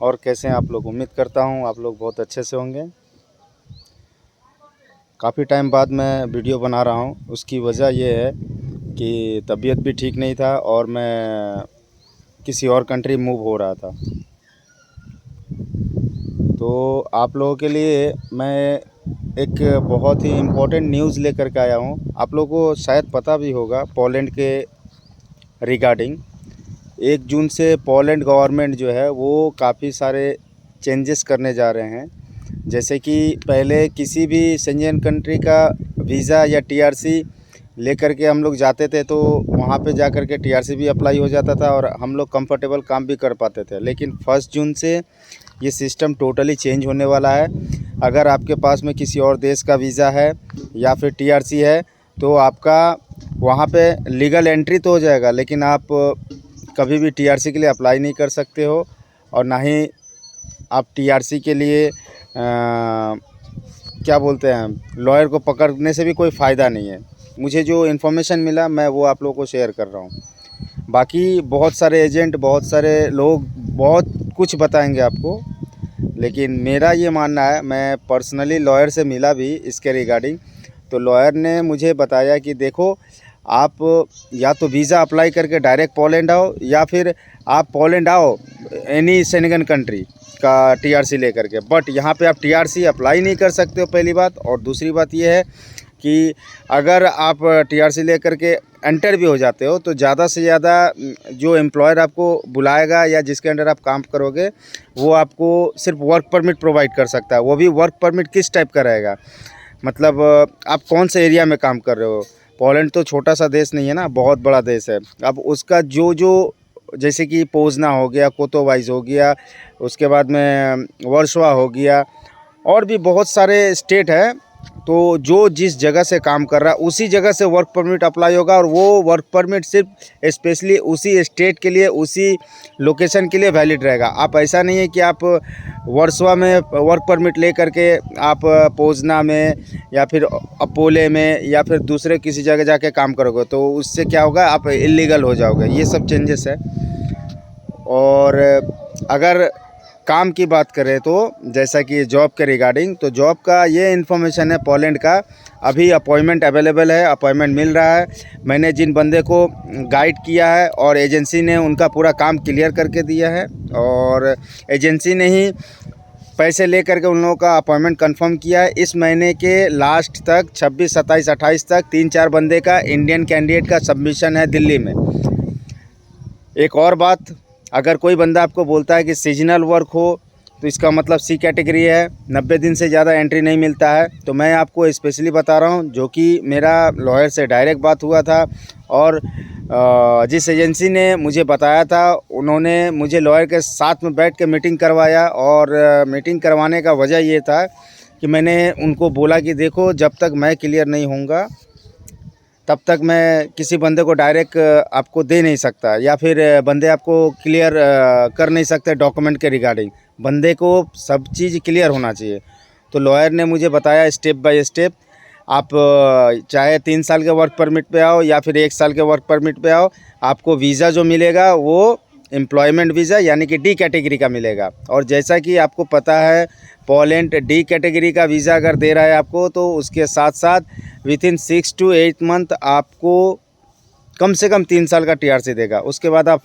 और कैसे हैं आप लोग। उम्मीद करता हूं आप लोग बहुत अच्छे से होंगे। काफ़ी टाइम बाद मैं वीडियो बना रहा हूं, उसकी वजह ये है कि तबीयत भी ठीक नहीं था और मैं किसी और कंट्री मूव हो रहा था। तो आप लोगों के लिए मैं एक बहुत ही इम्पोर्टेंट न्यूज़ लेकर के आया हूं। आप लोगों को शायद पता भी होगा पोलैंड के रिगार्डिंग 1 जून से पोलैंड गवर्नमेंट जो है वो काफ़ी सारे चेंजेस करने जा रहे हैं। जैसे कि पहले किसी भी शेंजन कंट्री का वीज़ा या टीआरसी लेकर के हम लोग जाते थे तो वहाँ पे जा कर के टीआरसी भी अप्लाई हो जाता था और हम लोग कंफर्टेबल काम भी कर पाते थे। लेकिन 1 जून से ये सिस्टम टोटली चेंज होने वाला है। अगर आपके पास में किसी और देश का वीज़ा है या फिर टीआरसी है तो आपका वहाँ पे लीगल एंट्री तो हो जाएगा, लेकिन आप कभी भी टीआरसी के लिए अप्लाई नहीं कर सकते हो और ना ही आप टीआरसी के लिए क्या बोलते हैं लॉयर को पकड़ने से भी कोई फ़ायदा नहीं है। मुझे जो इन्फॉर्मेशन मिला मैं वो आप लोगों को शेयर कर रहा हूँ। बाकी बहुत सारे एजेंट, बहुत सारे लोग बहुत कुछ बताएंगे आपको, लेकिन मेरा ये मानना है, मैं पर्सनली लॉयर से मिला भी इसके रिगार्डिंग। तो लॉयर ने मुझे बताया कि देखो आप या तो वीज़ा अप्लाई करके डायरेक्ट पोलैंड आओ या फिर आप पोलैंड आओ एनी शेंगन कंट्री का टीआरसी लेकर के, बट यहाँ पे आप टीआरसी अप्लाई नहीं कर सकते हो, पहली बात। और दूसरी बात ये है कि अगर आप टीआरसी लेकर के एंटर भी हो जाते हो तो ज़्यादा से ज़्यादा जो एम्प्लॉयर आपको बुलाएगा या जिसके अंडर आप काम करोगे वो आपको सिर्फ वर्क परमिट प्रोवाइड कर सकता है। वो भी वर्क परमिट किस टाइप का रहेगा, मतलब आप कौन से एरिया में काम कर रहे हो। पोलैंड तो छोटा सा देश नहीं है ना, बहुत बड़ा देश है। अब उसका जो जो जैसे कि पोजना हो गया, कोतोवाइज हो गया, उसके बाद में वर्सोवा हो गया, और भी बहुत सारे स्टेट है। तो जो जिस जगह से काम कर रहा है उसी जगह से वर्क परमिट अप्लाई होगा और वो वर्क परमिट सिर्फ स्पेशली उसी स्टेट के लिए, उसी लोकेशन के लिए वैलिड रहेगा। आप ऐसा नहीं है कि आप वर्सोवा में वर्क परमिट ले करके आप पोजना में या फिर अपोले में या फिर दूसरे किसी जगह जाके काम करोगे तो उससे क्या होगा, आप इलीगल हो जाओगे। ये सब चेंजेस है। और अगर काम की बात करें तो जैसा कि जॉब के रिगार्डिंग, तो जॉब का ये इन्फॉर्मेशन है पोलैंड का, अभी अपॉइंटमेंट अवेलेबल है, अपॉइंटमेंट मिल रहा है। मैंने जिन बंदे को गाइड किया है और एजेंसी ने उनका पूरा काम क्लियर करके दिया है और एजेंसी ने ही पैसे ले करके उन लोगों का अपॉइंटमेंट कंफर्म किया है। इस महीने के लास्ट तक 26, 27, 28 तक 3-4 बंदे का इंडियन कैंडिडेट का सबमिशन है दिल्ली में। एक और बात, अगर कोई बंदा आपको बोलता है कि सीजनल वर्क हो तो इसका मतलब सी कैटेगरी है, 90 दिन से ज़्यादा एंट्री नहीं मिलता है। तो मैं आपको स्पेशली बता रहा हूँ, जो कि मेरा लॉयर से डायरेक्ट बात हुआ था और जिस एजेंसी ने मुझे बताया था उन्होंने मुझे लॉयर के साथ में बैठ के मीटिंग करवाया। और मीटिंग करवाने का वजह ये था कि मैंने उनको बोला कि देखो, जब तक मैं क्लियर नहीं होऊंगा तब तक मैं किसी बंदे को डायरेक्ट आपको दे नहीं सकता या फिर बंदे आपको क्लियर कर नहीं सकते डॉक्यूमेंट के रिगार्डिंग। बंदे को सब चीज़ क्लियर होना चाहिए। तो लॉयर ने मुझे बताया स्टेप बाय स्टेप, आप चाहे 3 साल के वर्क परमिट पे आओ या फिर 1 साल के वर्क परमिट पे आओ, आपको वीज़ा जो मिलेगा वो एम्प्लॉयमेंट वीज़ा यानी कि डी कैटेगरी का मिलेगा। और जैसा कि आपको पता है पोलैंड डी कैटेगरी का वीज़ा अगर दे रहा है आपको, तो उसके साथ साथ विथिन 6 to 8 मंथ आपको कम से कम 3 साल का टीआरसी देगा। उसके बाद आप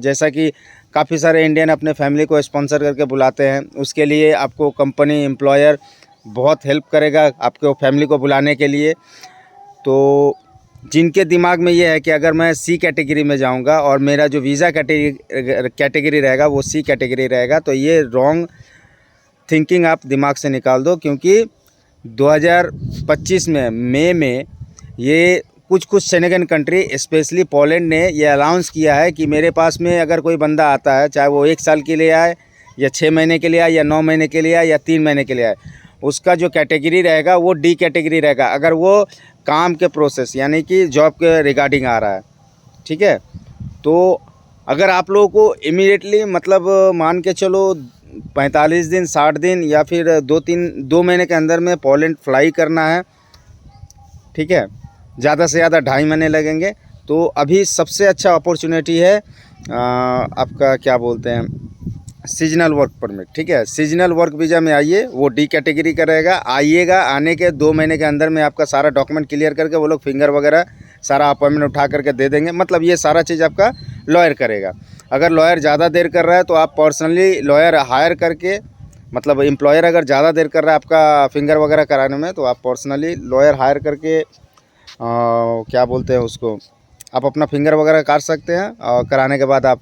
जैसा कि काफ़ी सारे इंडियन अपने फैमिली को स्पॉन्सर करके बुलाते हैं, उसके लिए आपको कंपनी एम्प्लॉयर बहुत हेल्प करेगा आपके फैमिली को बुलाने के लिए। तो जिनके दिमाग में ये है कि अगर मैं सी कैटेगरी में जाऊंगा और मेरा जो वीज़ा कैटेगरी रहेगा वो सी कैटेगरी रहेगा, तो ये रॉन्ग थिंकिंग आप दिमाग से निकाल दो। क्योंकि 2025 में मई में ये कुछ शेंगन कंट्री स्पेशली पोलैंड ने ये अनाउंस किया है कि मेरे पास में अगर कोई बंदा आता है, चाहे वो 1 साल के लिए आए या 6 महीने के लिए आए या 9 महीने के लिए आए या 3 महीने के लिए आए, उसका जो कैटेगरी रहेगा वो डी कैटेगरी रहेगा, अगर वो काम के प्रोसेस यानी कि जॉब के रिगार्डिंग आ रहा है। ठीक है। तो अगर आप लोगों को इमीडिएटली मतलब मान के चलो 45 दिन, 60 दिन या फिर 2 महीने के अंदर में पोलैंड फ्लाई करना है, ठीक है, ज़्यादा से ज़्यादा 2.5 महीने लगेंगे, तो अभी सबसे अच्छा अपॉर्चुनिटी है आपका क्या बोलते हैं सीजनल वर्क परमिट, ठीक है। सीजनल वर्क वीज़ा में आइए, वो डी कैटेगरी का रहेगा। आइएगा, आने के 2 महीने के अंदर में आपका सारा डॉक्यूमेंट क्लियर करके वो लोग फिंगर वगैरह सारा अपॉइंटमेंट उठा करके दे देंगे। मतलब ये सारा चीज़ आपका लॉयर करेगा। अगर लॉयर ज़्यादा देर कर रहा है तो आप पर्सनली लॉयर हायर करके, मतलब एम्प्लॉयर अगर ज़्यादा देर कर रहा है आपका फिंगर वगैरह कराने में, तो आप पर्सनली लॉयर हायर करके क्या बोलते हैं उसको, आप अपना फिंगर वगैरह काट सकते हैं। और कराने के बाद आप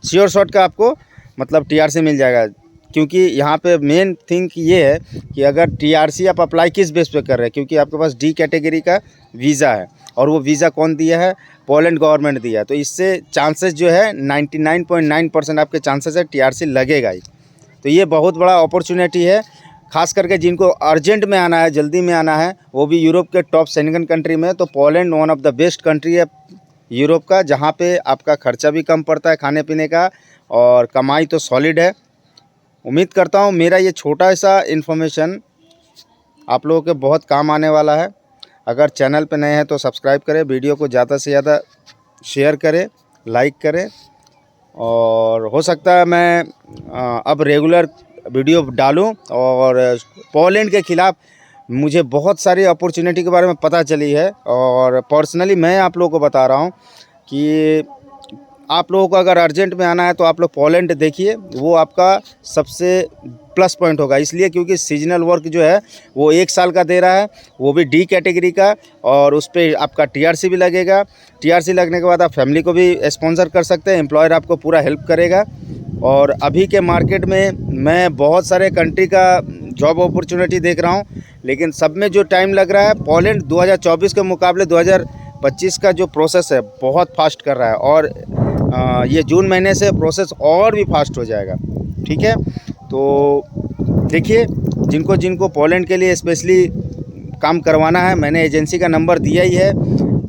श्योर शॉट का आपको मतलब टीआरसी मिल जाएगा। क्योंकि यहाँ पे मेन थिंग ये है कि अगर टीआरसी आप अप्लाई किस बेस पे कर रहे हैं, क्योंकि आपके पास डी कैटेगरी का वीज़ा है और वो वीज़ा कौन दिया है, पोलैंड गवर्नमेंट दिया है। तो इससे चांसेस जो है 99.9% आपके चांसेस है टीआरसी लगेगा ही। तो ये बहुत बड़ा अपॉर्चुनिटी है, खास करके जिनको अर्जेंट में आना है, जल्दी में आना है, वो भी यूरोप के टॉप शेंगन कंट्री में। तो Poland one of the best country है यूरोप का, जहाँ पे आपका खर्चा भी कम पड़ता है खाने पीने का, और कमाई तो सॉलिड है। उम्मीद करता हूँ मेरा ये छोटा सा इन्फॉर्मेशन आप लोगों के बहुत काम आने वाला है। अगर चैनल पे नए हैं तो सब्सक्राइब करें, वीडियो को ज़्यादा से ज़्यादा शेयर करें, लाइक करें, और हो सकता है मैं अब रेगुलर वीडियो डालूं। और पोलैंड के ख़िलाफ़ मुझे बहुत सारी अपॉर्चुनिटी के बारे में पता चली है, और पर्सनली मैं आप लोगों को बता रहा हूं कि आप लोगों को अगर अर्जेंट में आना है तो आप लोग पोलैंड देखिए, वो आपका सबसे प्लस पॉइंट होगा। इसलिए क्योंकि सीजनल वर्क जो है वो 1 साल का दे रहा है, वो भी डी कैटेगरी का, और उस पर आपका टीआरसी भी लगेगा। टीआरसी लगने के बाद आप फैमिली को भी स्पॉन्सर कर सकते हैं, एम्प्लॉयर आपको पूरा हेल्प करेगा। और अभी के मार्केट में मैं बहुत सारे कंट्री का जॉब अपॉर्चुनिटी देख रहा हूँ, लेकिन सब में जो टाइम लग रहा है, पोलैंड 2024 के मुकाबले 2025 का जो प्रोसेस है बहुत फास्ट कर रहा है, और ये जून महीने से प्रोसेस और भी फास्ट हो जाएगा, ठीक है। तो देखिए, जिनको जिनको पोलैंड के लिए स्पेशली काम करवाना है, मैंने एजेंसी का नंबर दिया ही है,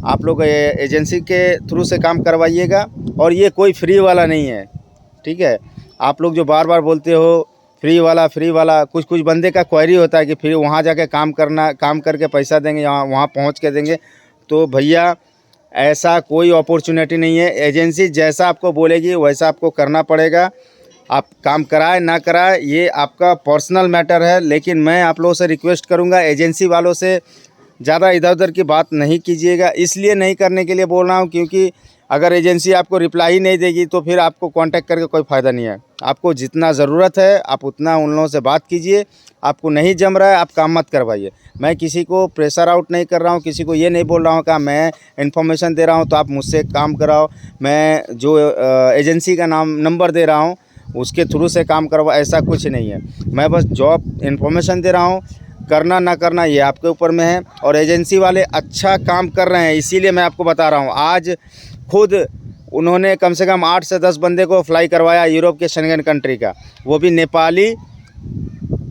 आप लोग एजेंसी के थ्रू से काम करवाइएगा। और ये कोई फ्री वाला नहीं है, ठीक है। आप लोग जो बार बार बोलते हो फ्री वाला, कुछ कुछ बंदे का क्वेरी होता है कि फिर वहाँ जाके काम करके पैसा देंगे, यहाँ वहाँ पहुँच के देंगे। तो भैया ऐसा कोई अपॉर्चुनिटी नहीं है। एजेंसी जैसा आपको बोलेगी वैसा आपको करना पड़ेगा। आप काम कराए ना कराए ये आपका पर्सनल मैटर है, लेकिन मैं आप लोगों से रिक्वेस्ट करूंगा, एजेंसी वालों से ज़्यादा इधर उधर की बात नहीं कीजिएगा। इसलिए नहीं करने के लिए बोल रहा हूं क्योंकि अगर एजेंसी आपको रिप्लाई ही नहीं देगी तो फिर आपको कांटेक्ट करके कोई फ़ायदा नहीं है। आपको जितना ज़रूरत है आप उतना उन लोगों से बात कीजिए। आपको नहीं जम रहा है आप काम मत करवाइए। मैं किसी को प्रेशर आउट नहीं कर रहा हूँ, किसी को ये नहीं बोल रहा हूँ कि मैं इन्फॉर्मेशन दे रहा हूँ तो आप मुझसे काम कराओ, मैं जो एजेंसी का नंबर दे रहा हूँ उसके थ्रू से काम करवा, ऐसा कुछ नहीं है। मैं बस जॉब इन्फॉर्मेशन दे रहा हूँ, करना ना करना ये आपके ऊपर में है। और एजेंसी वाले अच्छा काम कर रहे हैं, इसीलिए मैं आपको बता रहा हूँ। आज खुद उन्होंने कम से कम 8 से 10 बंदे को फ्लाई करवाया यूरोप के शेंगन कंट्री का, वो भी नेपाली,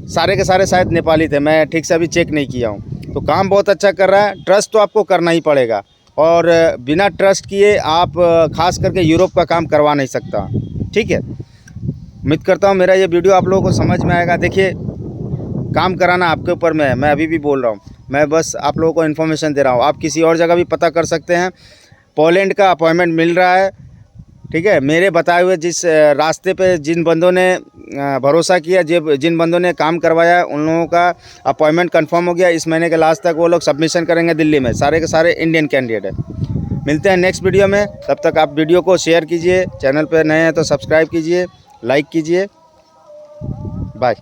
सारे के सारे शायद नेपाली थे, मैं ठीक से अभी चेक नहीं किया हूँ। तो काम बहुत अच्छा कर रहा है। ट्रस्ट तो आपको करना ही पड़ेगा, और बिना ट्रस्ट किए आप खास करके यूरोप का काम करवा नहीं सकता, ठीक है। उम्मीद करता हूँ मेरा ये वीडियो आप लोगों को समझ में आएगा। देखिए, काम कराना आपके ऊपर में है, मैं अभी भी बोल रहा हूँ, मैं बस आप लोगों को इन्फॉर्मेशन दे रहा हूँ। आप किसी और जगह भी पता कर सकते हैं, पोलैंड का अपॉइंटमेंट मिल रहा है, ठीक है। मेरे बताए हुए जिस रास्ते पे जिन बंदों ने भरोसा किया, जिन बंदों ने काम करवाया, उन लोगों का अपॉइंटमेंट कंफर्म हो गया। इस महीने के लास्ट तक वो लोग सबमिशन करेंगे दिल्ली में, सारे के सारे इंडियन कैंडिडेट है। मिलते हैं नेक्स्ट वीडियो में, तब तक आप वीडियो को शेयर कीजिए, चैनल पर नए हैं तो सब्सक्राइब कीजिए, लाइक कीजिए। बाय।